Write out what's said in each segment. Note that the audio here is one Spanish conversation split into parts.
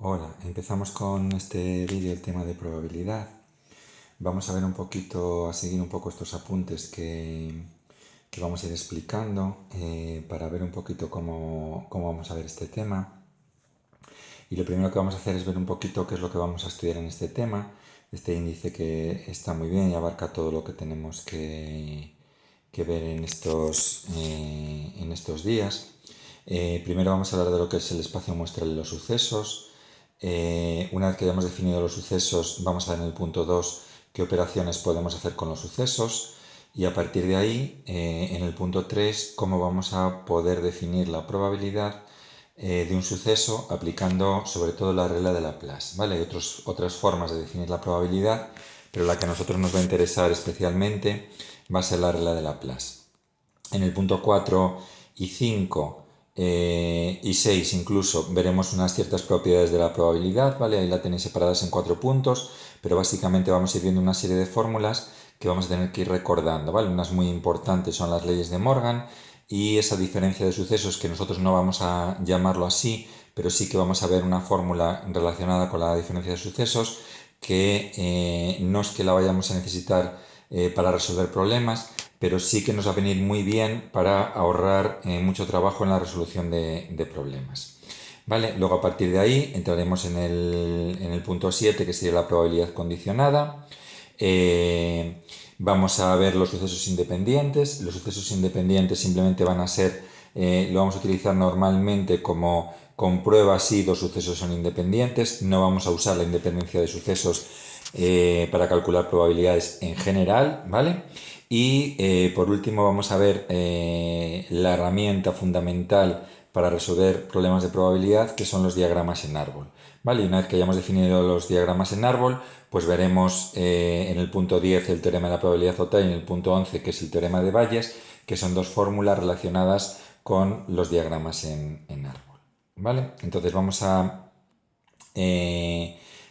Hola, empezamos con este vídeo el tema de probabilidad. Vamos a ver un poquito, a seguir un poco estos apuntes que vamos a ir explicando para ver un poquito cómo vamos a ver este tema. Y lo primero que vamos a hacer es ver un poquito qué es lo que vamos a estudiar en este tema. Este índice que está muy bien y abarca todo lo que tenemos que ver en estos días. Primero vamos a hablar de lo que es el espacio muestral de los sucesos. Una vez que hayamos definido los sucesos, vamos a ver en el punto 2 qué operaciones podemos hacer con los sucesos. Y a partir de ahí, en el punto 3, cómo vamos a poder definir la probabilidad de un suceso aplicando sobre todo la regla de Laplace, ¿vale? Hay otras formas de definir la probabilidad, pero la que a nosotros nos va a interesar especialmente va a ser la regla de Laplace. En el punto 4 y 5 y 6 incluso veremos unas ciertas propiedades de la probabilidad, ¿vale? Ahí la tenéis separadas en 4 puntos, pero básicamente vamos a ir viendo una serie de fórmulas que vamos a tener que ir recordando, ¿vale? Unas muy importantes son las leyes de Morgan y esa diferencia de sucesos que nosotros no vamos a llamarlo así, pero sí que vamos a ver una fórmula relacionada con la diferencia de sucesos que no es que la vayamos a necesitar para resolver problemas, pero sí que nos va a venir muy bien para ahorrar mucho trabajo en la resolución de problemas. ¿Vale? Luego a partir de ahí entraremos en el punto 7, que sería la probabilidad condicionada. Vamos a ver los sucesos independientes. Los sucesos independientes simplemente van a ser, lo vamos a utilizar normalmente como comprueba si dos sucesos son independientes. No vamos a usar la independencia de sucesos para calcular probabilidades en general, ¿vale? Y por último vamos a ver la herramienta fundamental para resolver problemas de probabilidad, que son los diagramas en árbol. ¿Vale? Y una vez que hayamos definido los diagramas en árbol, pues veremos en el punto 10 el teorema de la probabilidad total y en el punto 11, que es el teorema de Bayes, que son dos fórmulas relacionadas con los diagramas en árbol. ¿Vale? Entonces vamos a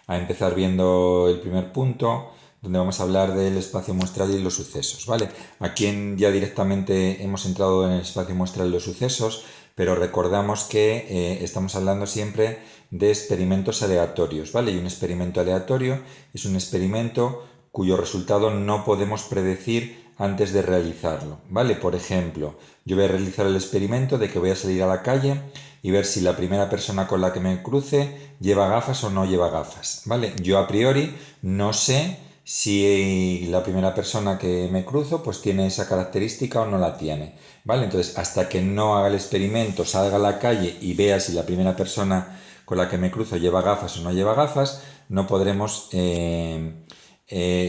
empezar viendo el primer punto, donde vamos a hablar del espacio muestral y los sucesos, ¿vale? Aquí ya directamente hemos entrado en el espacio muestral y los sucesos, pero recordamos que estamos hablando siempre de experimentos aleatorios, ¿vale? Y un experimento aleatorio es un experimento cuyo resultado no podemos predecir antes de realizarlo, ¿vale? Por ejemplo, yo voy a realizar el experimento de que voy a salir a la calle y ver si la primera persona con la que me cruce lleva gafas o no lleva gafas, ¿vale? Yo a priori no sé si la primera persona que me cruzo pues tiene esa característica o no la tiene, ¿vale? Entonces, hasta que no haga el experimento, salga a la calle y vea si la primera persona con la que me cruzo lleva gafas o no lleva gafas, no podremos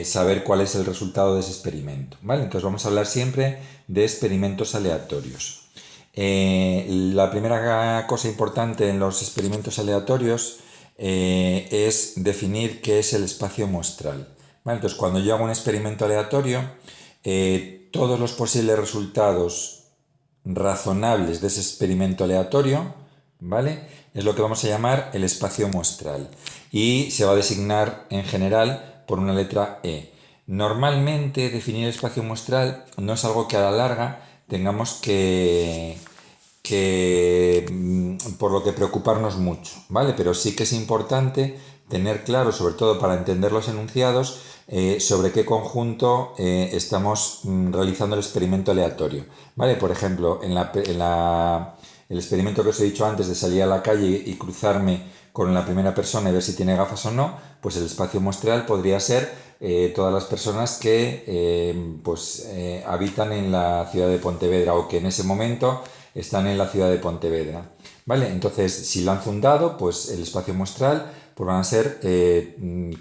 saber cuál es el resultado de ese experimento, ¿vale? Entonces vamos a hablar siempre de experimentos aleatorios. La primera cosa importante en los experimentos aleatorios es definir qué es el espacio muestral. ¿Vale? Entonces, cuando yo hago un experimento aleatorio, todos los posibles resultados razonables de ese experimento aleatorio, ¿vale? Es lo que vamos a llamar el espacio muestral. Y se va a designar en general por una letra E. Normalmente definir el espacio muestral no es algo que a la larga tengamos por lo que preocuparnos mucho, ¿vale? Pero sí que es importante tener claro, sobre todo para entender los enunciados, sobre qué conjunto estamos realizando el experimento aleatorio, ¿vale? Por ejemplo, el experimento que os he dicho antes de salir a la calle y cruzarme con la primera persona y ver si tiene gafas o no, pues el espacio muestral podría ser todas las personas que habitan en la ciudad de Pontevedra o que en ese momento están en la ciudad de Pontevedra. ¿Vale? Entonces, si lanzo un dado, pues el espacio muestral pues van a ser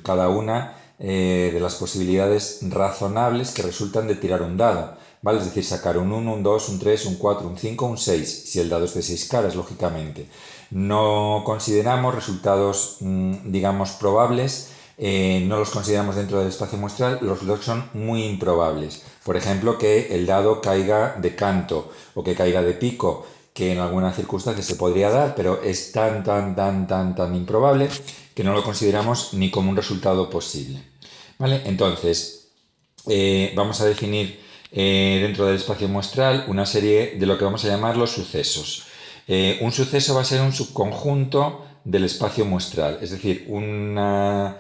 cada una de las posibilidades razonables que resultan de tirar un dado. ¿Vale? Es decir, sacar un 1, un 2, un 3, un 4, un 5, un 6, si el dado es de 6 caras, lógicamente. No consideramos resultados, digamos, probables, no los consideramos dentro del espacio muestral, los resultados son muy improbables. Por ejemplo, que el dado caiga de canto o que caiga de pico, que en alguna circunstancia se podría dar, pero es tan improbable que no lo consideramos ni como un resultado posible. ¿Vale? Entonces, vamos a definir dentro del espacio muestral una serie de lo que vamos a llamar los sucesos. Un suceso va a ser un subconjunto del espacio muestral, es decir, una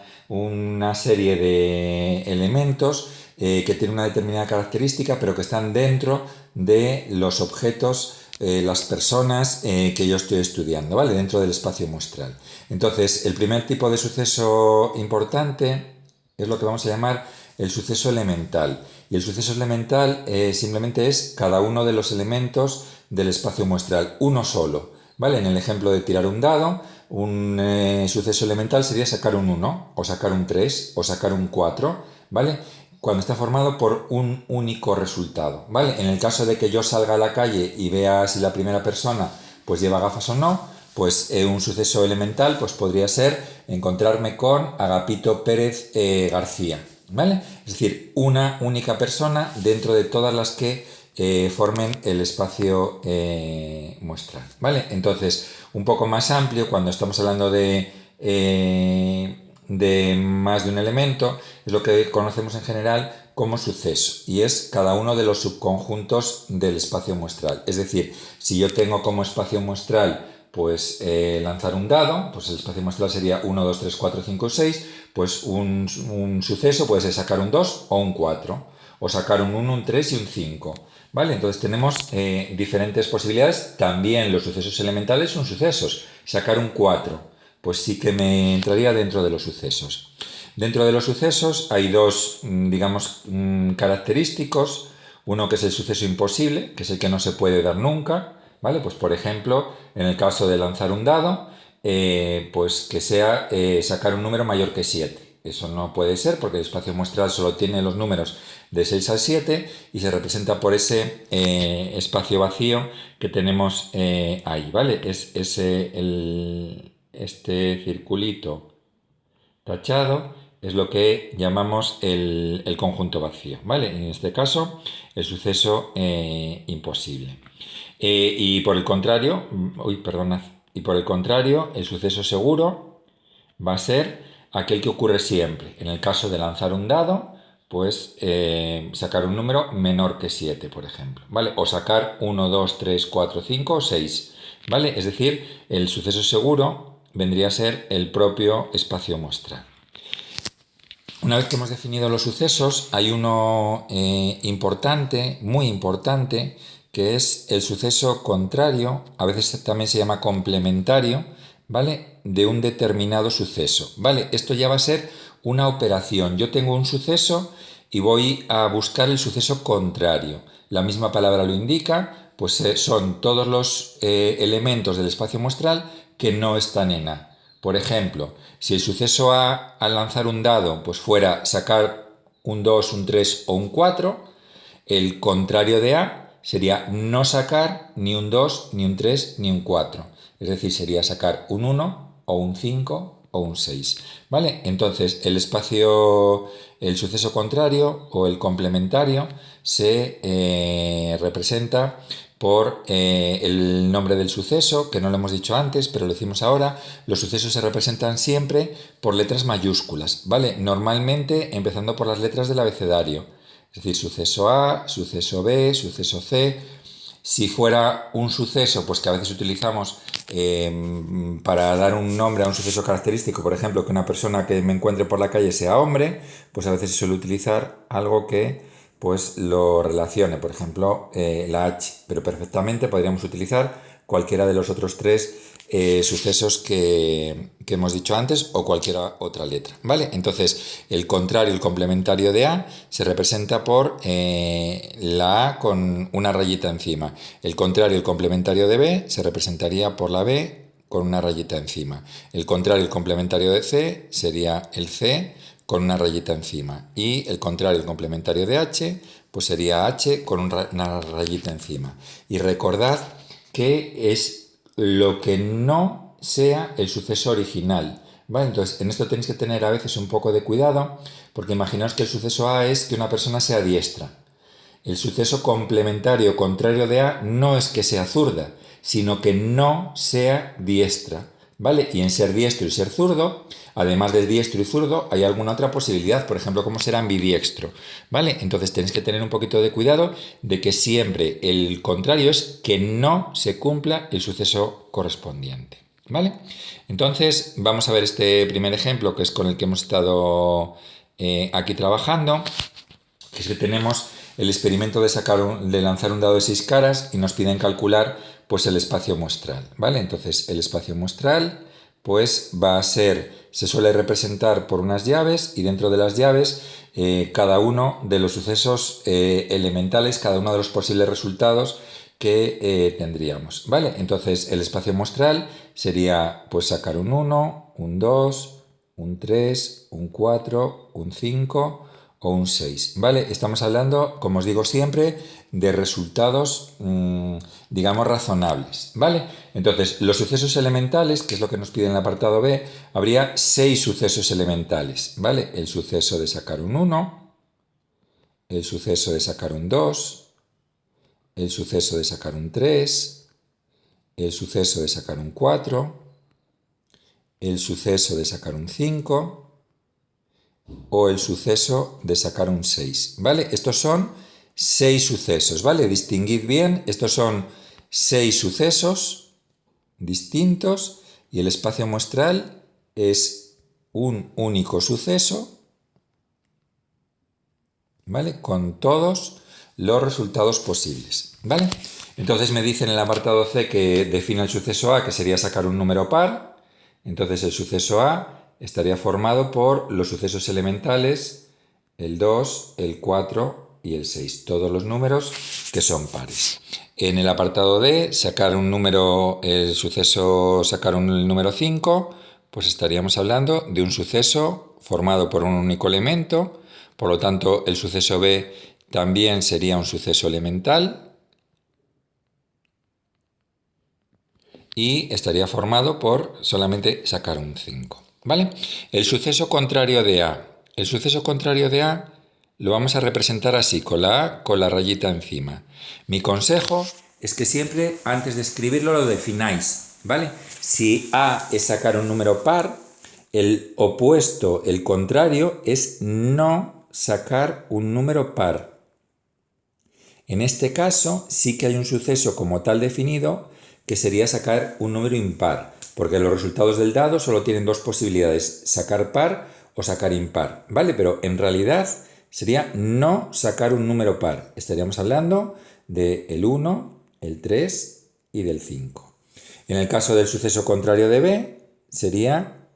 serie de elementos que tienen una determinada característica, pero que están dentro de los objetos, las personas que yo estoy estudiando, ¿vale? Dentro del espacio muestral. Entonces, el primer tipo de suceso importante es lo que vamos a llamar el suceso elemental. Y el suceso elemental simplemente es cada uno de los elementos del espacio muestral, uno solo, ¿vale? En el ejemplo de tirar un dado, un suceso elemental sería sacar un 1, o sacar un 3, o sacar un 4, ¿vale? Cuando está formado por un único resultado, ¿vale? En el caso de que yo salga a la calle y vea si la primera persona pues lleva gafas o no, pues un suceso elemental pues podría ser encontrarme con Agapito Pérez García, ¿vale? Es decir, una única persona dentro de todas las que formen el espacio muestral, ¿vale? Entonces, un poco más amplio, cuando estamos hablando de más de un elemento, es lo que conocemos en general como suceso, y es cada uno de los subconjuntos del espacio muestral. Es decir, si yo tengo como espacio muestral pues lanzar un dado, pues el espacio muestral sería 1, 2, 3, 4, 5, 6, pues un suceso puede ser sacar un 2 o un 4, o sacar un 1, un 3 y un 5, ¿vale? Entonces tenemos diferentes posibilidades. También los sucesos elementales son sucesos. Sacar un 4, pues sí que me entraría dentro de los sucesos. Dentro de los sucesos hay dos, digamos, característicos. Uno que es el suceso imposible, que es el que no se puede dar nunca, ¿vale? Pues por ejemplo, en el caso de lanzar un dado, pues que sea sacar un número mayor que 7. Eso no puede ser porque el espacio muestral solo tiene los números de 6 a 7 y se representa por ese espacio vacío que tenemos ahí, ¿vale? Es este circulito tachado es lo que llamamos el conjunto vacío, ¿vale? En este caso, el suceso imposible. Y por el contrario, y por el contrario, el suceso seguro va a ser aquel que ocurre siempre. En el caso de lanzar un dado, pues sacar un número menor que 7, por ejemplo, ¿vale? O sacar 1, 2, 3, 4, 5 o 6, ¿vale? Es decir, el suceso seguro vendría a ser el propio espacio muestral. Una vez que hemos definido los sucesos, hay uno importante, muy importante, que es el suceso contrario, a veces también se llama complementario, ¿vale? De un determinado suceso, ¿vale? Esto ya va a ser una operación. Yo tengo un suceso y voy a buscar el suceso contrario. La misma palabra lo indica, pues son todos los elementos del espacio muestral que no están en A. Por ejemplo, si el suceso A al lanzar un dado pues fuera sacar un 2, un 3 o un 4, el contrario de A sería no sacar ni un 2, ni un 3, ni un 4. Es decir, sería sacar un 1 o un 5 o un 6. ¿Vale? Entonces, el suceso contrario o el complementario se representa por el nombre del suceso, que no lo hemos dicho antes, pero lo decimos ahora. Los sucesos se representan siempre por letras mayúsculas, ¿vale? Normalmente empezando por las letras del abecedario. Es decir, suceso A, suceso B, suceso C. Si fuera un suceso, pues que a veces utilizamos para dar un nombre a un suceso característico, por ejemplo, que una persona que me encuentre por la calle sea hombre, pues a veces se suele utilizar algo que pues lo relacione, por ejemplo, la H, pero perfectamente podríamos utilizar cualquiera de los otros tres sucesos que hemos dicho antes o cualquier otra letra, ¿vale? Entonces, el contrario, el complementario de A, se representa por la A con una rayita encima. El contrario, el complementario de B, se representaría por la B con una rayita encima. El contrario, el complementario de C, sería el C con una rayita encima. Y el contrario, el complementario de H, pues sería H con una rayita encima. Y recordad que es lo que no sea el suceso original, ¿vale? Entonces, en esto tenéis que tener a veces un poco de cuidado, porque imaginaos que el suceso A es que una persona sea diestra. El suceso complementario contrario de A no es que sea zurda, sino que no sea diestra, ¿vale? Y en ser diestro y ser zurdo, además de diestro y zurdo, hay alguna otra posibilidad, por ejemplo, como ser ambidiestro, ¿vale? Entonces tenéis que tener un poquito de cuidado de que siempre el contrario es que no se cumpla el suceso correspondiente. ¿Vale? Entonces, vamos a ver este primer ejemplo, que es con el que hemos estado aquí trabajando, que es que tenemos el experimento de lanzar un dado de 6 caras y nos piden calcular pues el espacio muestral, ¿vale? Entonces, el espacio muestral pues va a ser, se suele representar por unas llaves y dentro de las llaves cada uno de los sucesos elementales, cada uno de los posibles resultados que tendríamos, ¿vale? Entonces el espacio muestral sería pues sacar un 1, un 2, un 3, un 4, un 5 o un 6, ¿vale? Estamos hablando, como os digo siempre, de resultados, digamos, razonables, ¿vale? Entonces, los sucesos elementales, que es lo que nos pide en el apartado B, habría 6 sucesos elementales, ¿vale? El suceso de sacar un 1, el suceso de sacar un 2, el suceso de sacar un 3, el suceso de sacar un 4, el suceso de sacar un 5 o el suceso de sacar un 6, ¿vale? Estos son 6 sucesos, ¿vale? Distinguid bien, estos son 6 sucesos distintos y el espacio muestral es un único suceso, ¿vale? Con todos los resultados posibles, ¿vale? Entonces me dice en el apartado C que define el suceso A, que sería sacar un número par. Entonces el suceso A estaría formado por los sucesos elementales, el 2, el 4 y el 6. Todos los números que son pares. En el apartado D, sacar un número, el suceso sacar el número 5, pues estaríamos hablando de un suceso formado por un único elemento. Por lo tanto, el suceso B también sería un suceso elemental y estaría formado por solamente sacar un 5, ¿vale? El suceso contrario de A. El suceso contrario de A lo vamos a representar así, con la A con la rayita encima. Mi consejo es que siempre antes de escribirlo lo defináis, ¿vale? Si A es sacar un número par, el opuesto, el contrario, es no sacar un número par. En este caso sí que hay un suceso como tal definido que sería sacar un número impar, porque los resultados del dado solo tienen dos posibilidades, sacar par o sacar impar, ¿vale? Pero en realidad sería no sacar un número par. Estaríamos hablando del 1, el 3 y del 5. En el caso del suceso contrario de B sería,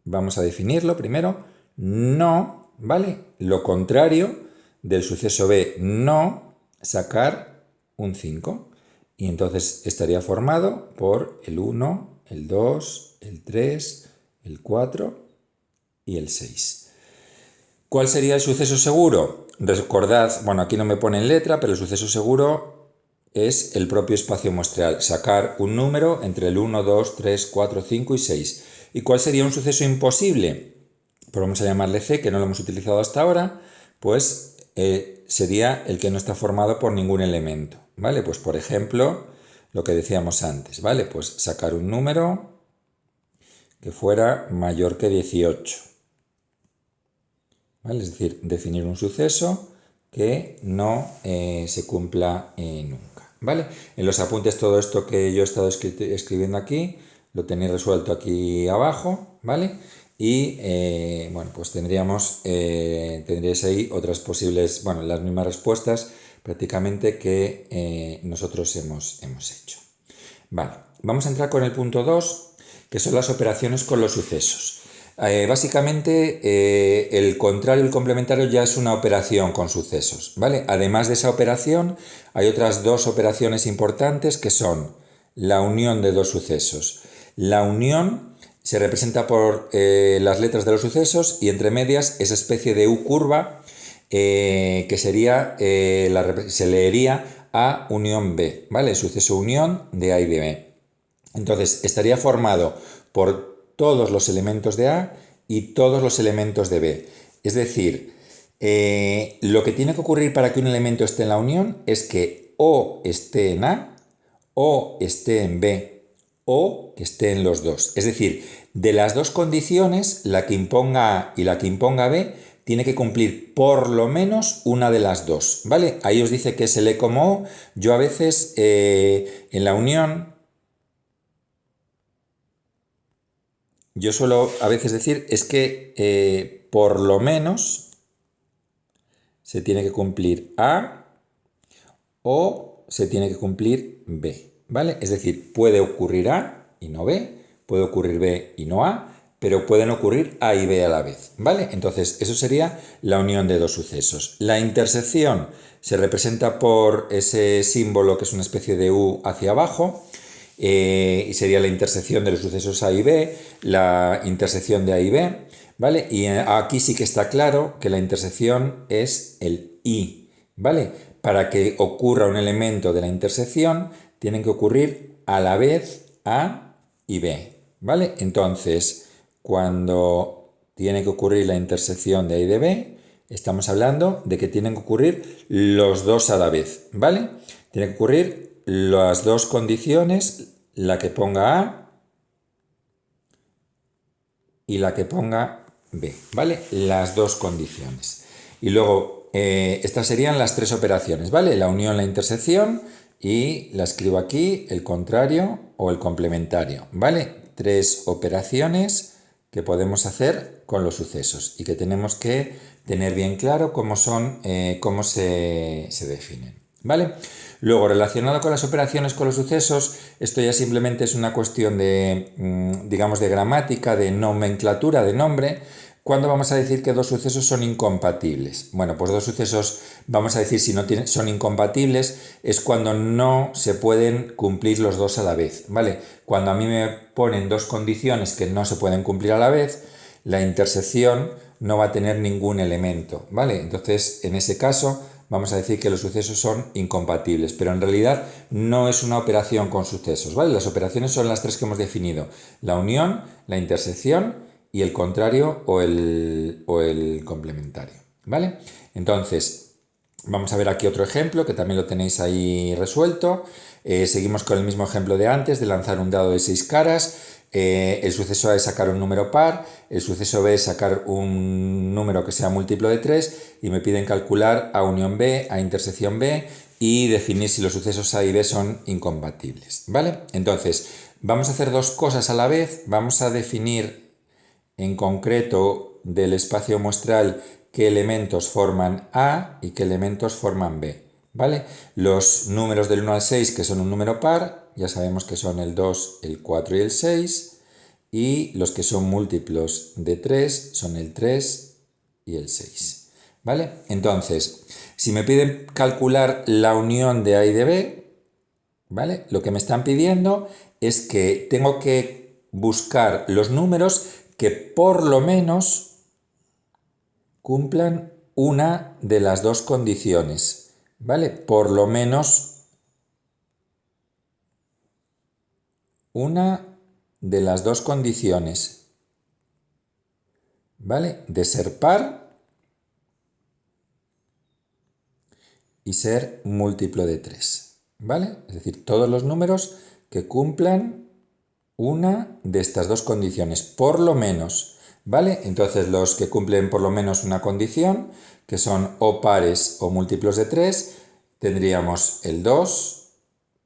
vamos a definirlo primero, no, ¿vale? Lo contrario del suceso B, no sacar un 5. Y entonces estaría formado por el 1, el 2, el 3, el 4 y el 6. ¿Cuál sería el suceso seguro? Recordad, bueno, aquí no me pone en letra, pero el suceso seguro es el propio espacio muestral, sacar un número entre el 1, 2, 3, 4, 5 y 6. ¿Y cuál sería un suceso imposible? Pues vamos a llamarle C, que no lo hemos utilizado hasta ahora, pues sería el que no está formado por ningún elemento, ¿vale? Pues por ejemplo, lo que decíamos antes, ¿vale? Pues sacar un número que fuera mayor que 18, ¿vale? Es decir, definir un suceso que no se cumpla nunca, ¿vale? En los apuntes todo esto que yo he estado escribiendo aquí, lo tenéis resuelto aquí abajo, ¿vale? Y bueno, pues tendríais ahí otras posibles, bueno, las mismas respuestas prácticamente que nosotros hemos hecho. Vale, vamos a entrar con el punto 2, que son las operaciones con los sucesos. Básicamente, el contrario y el complementario ya es una operación con sucesos, ¿vale? Además de esa operación, hay otras dos operaciones importantes que son la unión de dos sucesos. La unión se representa por las letras de los sucesos y entre medias esa especie de U curva que sería, se leería A unión B, ¿vale? El suceso unión de A y de B. Entonces, estaría formado por todos los elementos de A y todos los elementos de B. Es decir, lo que tiene que ocurrir para que un elemento esté en la unión es que o esté en A, o esté en B, o que esté en los dos. Es decir, de las dos condiciones, la que imponga A y la que imponga B, tiene que cumplir por lo menos una de las dos, ¿vale? Ahí os dice que es el E como O. Yo a veces en la unión yo suelo a veces decir es que por lo menos se tiene que cumplir A o se tiene que cumplir B, ¿vale? Es decir, puede ocurrir A y no B, puede ocurrir B y no A, pero pueden ocurrir A y B a la vez, ¿vale? Entonces, eso sería la unión de dos sucesos. La intersección se representa por ese símbolo que es una especie de U hacia abajo, y sería la intersección de los sucesos A y B, la intersección de A y B, ¿vale? Y aquí sí que está claro que la intersección es el I, ¿vale? Para que ocurra un elemento de la intersección, tienen que ocurrir a la vez A y B, ¿vale? Entonces, cuando tiene que ocurrir la intersección de A y de B, estamos hablando de que tienen que ocurrir los dos a la vez, ¿vale? Tienen que ocurrir las dos condiciones, la que ponga A y la que ponga B, ¿vale? Las dos condiciones. Y luego, estas serían las tres operaciones, ¿vale? La unión, la intersección y la escribo aquí, el contrario o el complementario, ¿vale? Tres operaciones que podemos hacer con los sucesos y que tenemos que tener bien claro cómo son, cómo se definen, ¿vale? Luego, relacionado con las operaciones con los sucesos, esto ya simplemente es una cuestión de, digamos, de gramática, de nomenclatura de nombre. ¿Cuándo vamos a decir que dos sucesos son incompatibles? Bueno, pues dos sucesos, vamos a decir, si no son incompatibles, es cuando no se pueden cumplir los dos a la vez, ¿vale? Cuando a mí me ponen dos condiciones que no se pueden cumplir a la vez, la intersección no va a tener ningún elemento, ¿vale? Entonces, en ese caso, vamos a decir que los sucesos son incompatibles, pero en realidad no es una operación con sucesos, ¿vale? Las operaciones son las tres que hemos definido: la unión, la intersección y el contrario o el complementario, ¿vale? Entonces, vamos a ver aquí otro ejemplo que también lo tenéis ahí resuelto. Seguimos con el mismo ejemplo de antes, de lanzar un dado de 6 caras. El suceso A es sacar un número par, el suceso B es sacar un número que sea múltiplo de 3 y me piden calcular A unión B, A intersección B y definir si los sucesos A y B son incompatibles, ¿vale? Entonces, vamos a hacer dos cosas a la vez. Vamos a definir en concreto del espacio muestral qué elementos forman A y qué elementos forman B, ¿vale? Los números del 1 al 6, que son un número par, ya sabemos que son el 2, el 4 y el 6, y los que son múltiplos de 3 son el 3 y el 6, ¿vale? Entonces, si me piden calcular la unión de A y de B, ¿vale? Lo que me están pidiendo es que tengo que buscar los números que por lo menos cumplan una de las dos condiciones, ¿vale? Por lo menos una de las dos condiciones, ¿vale? De ser par y ser múltiplo de 3, ¿vale? Es decir, todos los números que cumplan una de estas dos condiciones, por lo menos, ¿vale? Entonces los que cumplen por lo menos una condición, que son o pares o múltiplos de 3, tendríamos el 2,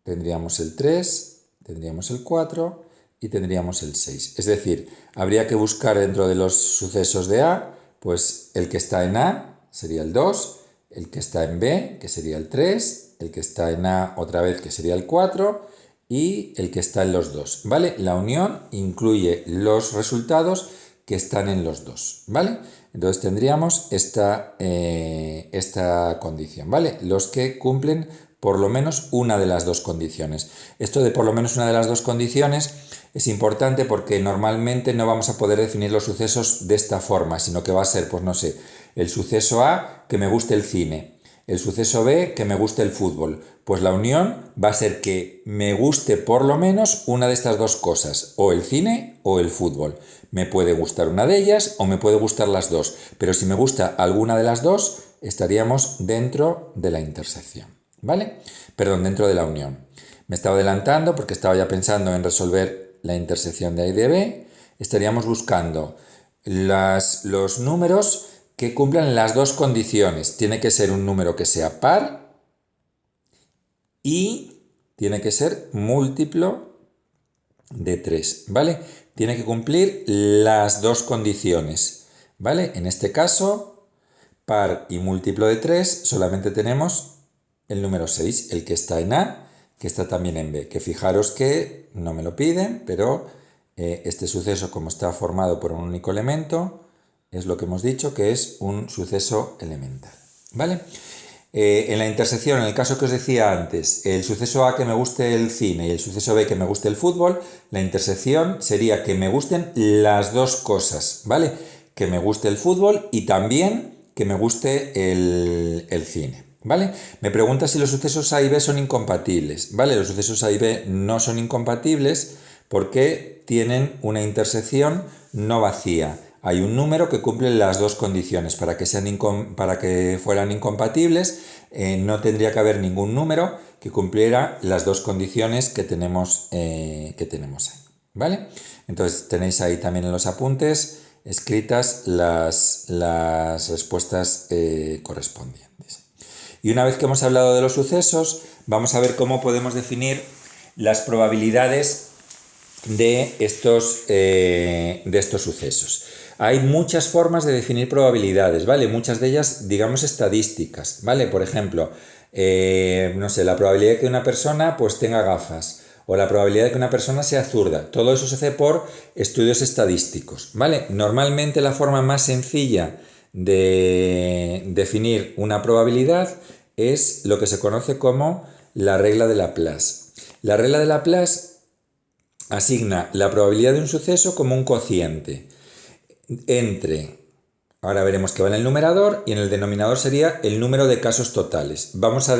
tendríamos el 3, tendríamos el 4 y tendríamos el 6. Es decir, habría que buscar dentro de los sucesos de A, pues el que está en A sería el 2, el que está en B, que sería el 3, el que está en A otra vez, que sería el 4, y el que está en los dos, ¿vale? La unión incluye los resultados que están en los dos, ¿vale? Entonces tendríamos esta condición, ¿vale? Los que cumplen por lo menos una de las dos condiciones. Esto de por lo menos una de las dos condiciones es importante porque normalmente no vamos a poder definir los sucesos de esta forma, sino que va a ser, pues no sé, el suceso A, que me guste el cine, el suceso B, que me guste el fútbol. Pues la unión va a ser que me guste por lo menos una de estas dos cosas, o el cine o el fútbol. Me puede gustar una de ellas o me puede gustar las dos, pero si me gusta alguna de las dos, estaríamos dentro de la intersección, ¿vale? Perdón, dentro de la unión. Me estaba adelantando porque estaba ya pensando en resolver la intersección de A y de B. Estaríamos buscando los números que cumplan las dos condiciones. Tiene que ser un número que sea par y tiene que ser múltiplo de 3, ¿vale? tiene que cumplir las dos condiciones, ¿vale? En este caso, par y múltiplo de 3, solamente tenemos el número 6, el que está en A, que está también en B. Que fijaros que no me lo piden, pero este suceso, como está formado por un único elemento, es lo que hemos dicho, que es un suceso elemental, ¿vale? En la intersección, en el caso que os decía antes, el suceso A que me guste el cine y el suceso B que me guste el fútbol, la intersección sería que me gusten las dos cosas, ¿vale? Que me guste el fútbol y también que me guste el cine, ¿vale? Me pregunta si los sucesos A y B son incompatibles, ¿vale? Los sucesos A y B no son incompatibles porque tienen una intersección no vacía. Hay un número que cumple las dos condiciones. Para que fueran incompatibles, no tendría que haber ningún número que cumpliera las dos condiciones que tenemos ahí, ¿vale? Entonces tenéis ahí también en los apuntes escritas las respuestas correspondientes. Y una vez que hemos hablado de los sucesos, vamos a ver cómo podemos definir las probabilidades de estos sucesos. Hay muchas formas de definir probabilidades, ¿vale? Muchas de ellas, digamos, estadísticas, ¿vale? Por ejemplo, no sé, la probabilidad de que una persona pues tenga gafas o la probabilidad de que una persona sea zurda. Todo eso se hace por estudios estadísticos, ¿vale? Normalmente la forma más sencilla de definir una probabilidad es lo que se conoce como la regla de Laplace. La regla de Laplace asigna la probabilidad de un suceso como un cociente entre, ahora veremos que va en el numerador, y en el denominador sería el número de casos totales. Vamos a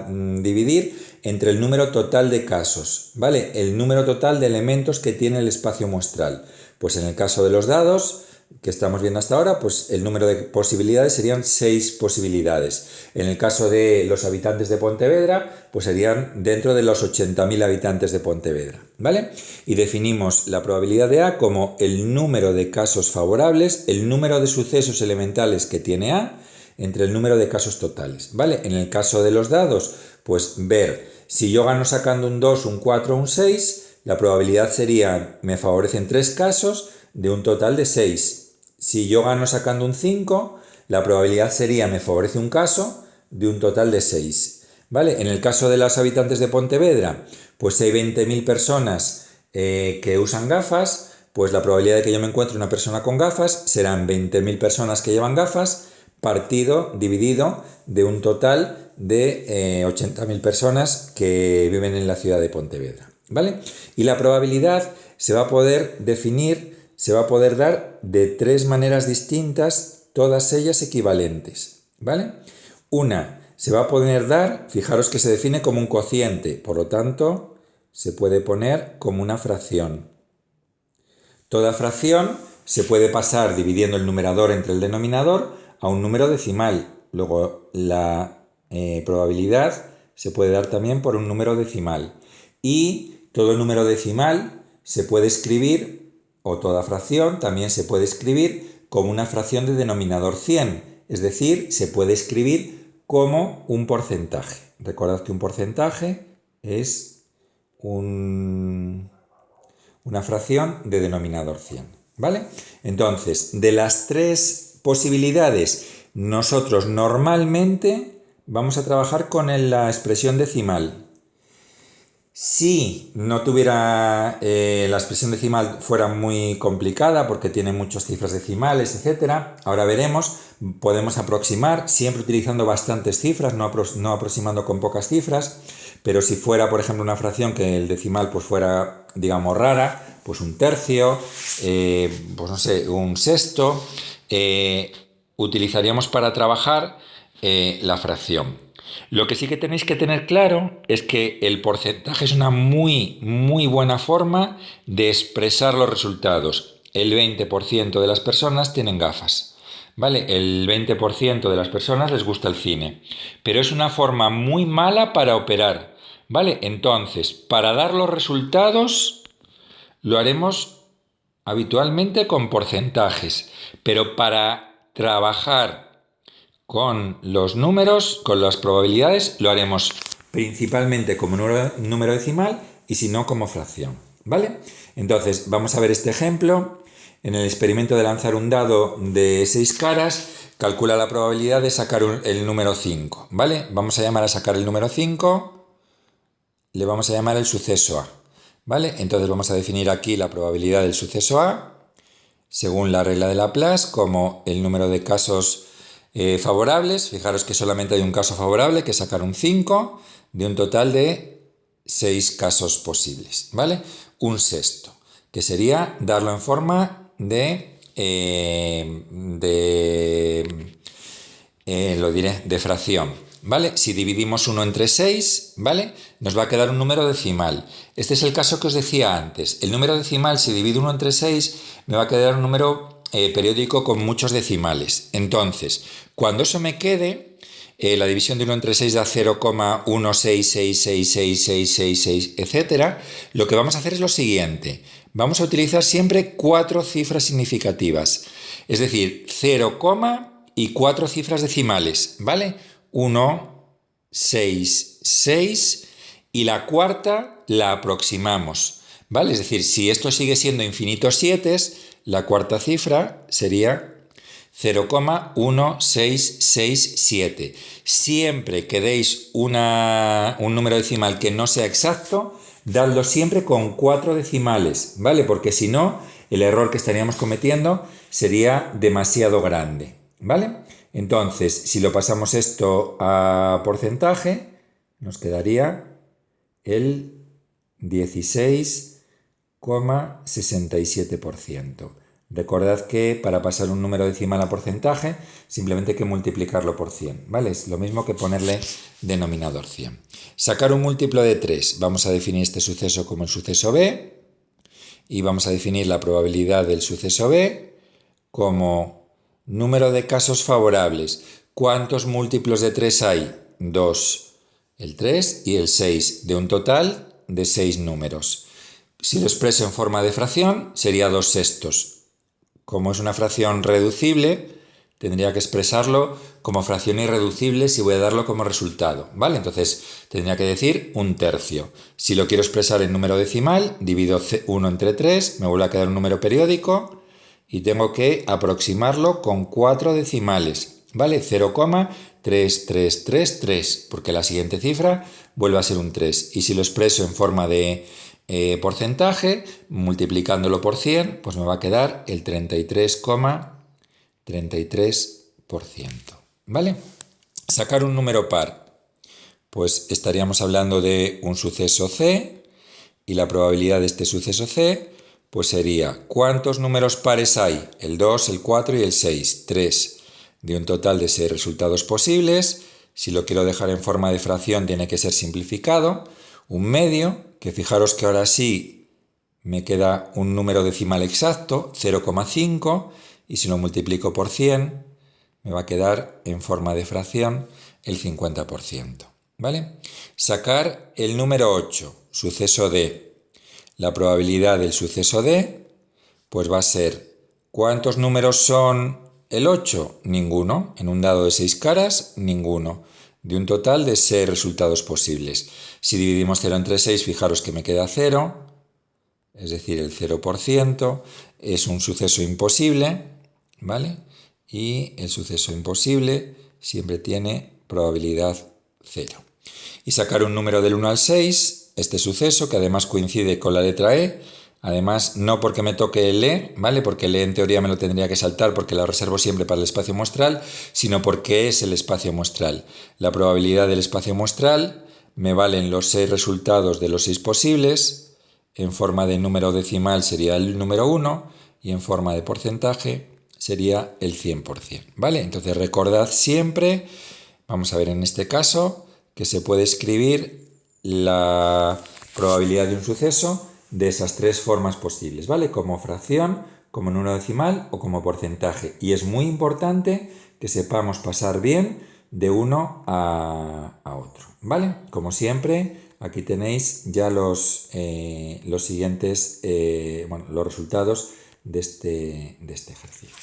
dividir entre el número total de casos, ¿vale? El número total de elementos que tiene el espacio muestral. Pues en el caso de los dados, que estamos viendo hasta ahora, pues el número de posibilidades serían 6 posibilidades. En el caso de los habitantes de Pontevedra, pues serían dentro de los 80.000 habitantes de Pontevedra, ¿vale? Y definimos la probabilidad de A como el número de casos favorables, el número de sucesos elementales que tiene A, entre el número de casos totales, ¿vale? En el caso de los dados, pues ver si yo gano sacando un 2, un 4 o un 6, la probabilidad sería, me favorecen 3 casos de un total de 6. Si yo gano sacando un 5, la probabilidad sería, me favorece un caso de un total de 6. ¿Vale? En el caso de los habitantes de Pontevedra, pues si hay 20.000 personas que usan gafas, pues la probabilidad de que yo me encuentre una persona con gafas serán 20.000 personas que llevan gafas dividido de un total de 80.000 personas que viven en la ciudad de Pontevedra, ¿vale? Y la probabilidad se va a poder definir, se va a poder dar de 3 maneras distintas, todas ellas equivalentes, ¿vale? Una se va a poder dar, fijaros que se define como un cociente, por lo tanto se puede poner como una fracción. Toda fracción se puede pasar dividiendo el numerador entre el denominador a un número decimal. Luego la probabilidad se puede dar también por un número decimal. Y todo número decimal se puede escribir, o toda fracción también se puede escribir como una fracción de denominador 100. Es decir, se puede escribir como un porcentaje. Recordad que un porcentaje es una fracción de denominador 100, ¿vale? Entonces, de las 3 posibilidades, nosotros normalmente vamos a trabajar con la expresión decimal. Si no tuviera la expresión decimal fuera muy complicada porque tiene muchas cifras decimales, etc. Ahora veremos, podemos aproximar, siempre utilizando bastantes cifras, no aproximando con pocas cifras, pero si fuera, por ejemplo, una fracción que el decimal pues fuera, digamos, rara, pues un tercio, pues no sé, un sexto, utilizaríamos para trabajar la fracción. Lo que sí que tenéis que tener claro es que el porcentaje es una muy buena forma de expresar los resultados. El 20% de las personas tienen gafas, ¿vale? El 20% de las personas les gusta el cine, pero es una forma muy mala para operar, ¿vale? Entonces, para dar los resultados lo haremos habitualmente con porcentajes, pero para trabajar con los números, con las probabilidades, lo haremos principalmente como número decimal y si no como fracción, ¿vale? Entonces, vamos a ver este ejemplo. En el experimento de lanzar un dado de 6 caras, calcula la probabilidad de sacar el número 5, ¿vale? Vamos a llamar a sacar el número 5, le vamos a llamar el suceso A, ¿vale? Entonces vamos a definir aquí la probabilidad del suceso A, según la regla de Laplace, como el número de casos favorables. Fijaros que solamente hay un caso favorable, que es sacar un 5, de un total de 6 casos posibles, ¿vale? Un sexto, que sería darlo en forma de fracción, ¿vale? Si dividimos 1 entre 6, ¿vale? Nos va a quedar un número decimal. Este es el caso que os decía antes. El número decimal, si divido 1 entre 6, me va a quedar un número periódico con muchos decimales. Entonces, cuando eso me quede, la división de 1 entre 6 da 0,16666666, etc. Lo que vamos a hacer es lo siguiente. Vamos a utilizar siempre 4 cifras significativas. Es decir, 0, y 4 cifras decimales, ¿vale? 1, 6, 6 y la cuarta la aproximamos, ¿vale? Es decir, si esto sigue siendo infinitos 7, la cuarta cifra sería 0,1667. Siempre que deis un número decimal que no sea exacto, dadlo siempre con 4 decimales, ¿vale? Porque si no, el error que estaríamos cometiendo sería demasiado grande, ¿vale? Entonces, si lo pasamos esto a porcentaje, nos quedaría el 16,67%. Recordad que para pasar un número decimal a porcentaje simplemente hay que multiplicarlo por 100, ¿vale? Es lo mismo que ponerle denominador 100. Sacar un múltiplo de 3. Vamos a definir este suceso como el suceso B y vamos a definir la probabilidad del suceso B como número de casos favorables. ¿Cuántos múltiplos de 3 hay? 2, el 3 y el 6, de un total de 6 números. Si lo expreso en forma de fracción, sería 2 sextos. Como es una fracción reducible, tendría que expresarlo como fracción irreducible si voy a darlo como resultado, ¿vale? Entonces tendría que decir 1/3. Si lo quiero expresar en número decimal, divido 1 entre 3, me vuelve a quedar un número periódico y tengo que aproximarlo con 4 decimales, ¿vale? 0,3333, porque la siguiente cifra vuelve a ser un 3. Y si lo expreso en forma de porcentaje, multiplicándolo por 100, pues me va a quedar el 33,33%, ¿vale? Sacar un número par, pues estaríamos hablando de un suceso C y la probabilidad de este suceso C pues sería, ¿cuántos números pares hay? El 2, el 4 y el 6, 3, de un total de 6 resultados posibles. Si lo quiero dejar en forma de fracción tiene que ser simplificado. Un medio, que fijaros que ahora sí me queda un número decimal exacto, 0,5, y si lo multiplico por 100, me va a quedar en forma de fracción el 50%, ¿vale? Sacar el número 8, suceso D. La probabilidad del suceso D, pues va a ser, ¿cuántos números son el 8? Ninguno. En un dado de 6 caras, ninguno. De un total de 6 resultados posibles. Si dividimos 0 entre 6, fijaros que me queda 0, es decir, el 0%, es un suceso imposible, ¿vale? Y el suceso imposible siempre tiene probabilidad 0. Y sacar un número del 1 al 6, este suceso, que además coincide con la letra E, además no porque me toque el E, ¿vale? Porque el E en teoría me lo tendría que saltar porque lo reservo siempre para el espacio muestral, sino porque es el espacio muestral. La probabilidad del espacio muestral me valen los 6 resultados de los 6 posibles, en forma de número decimal sería el número 1 y en forma de porcentaje sería el 100%, ¿vale? Entonces recordad siempre, vamos a ver en este caso, que se puede escribir la probabilidad de un suceso de esas 3 formas posibles, ¿vale? Como fracción, como número decimal o como porcentaje. Y es muy importante que sepamos pasar bien de uno a otro, ¿vale? Como siempre, aquí tenéis ya los siguientes, los resultados de este ejercicio.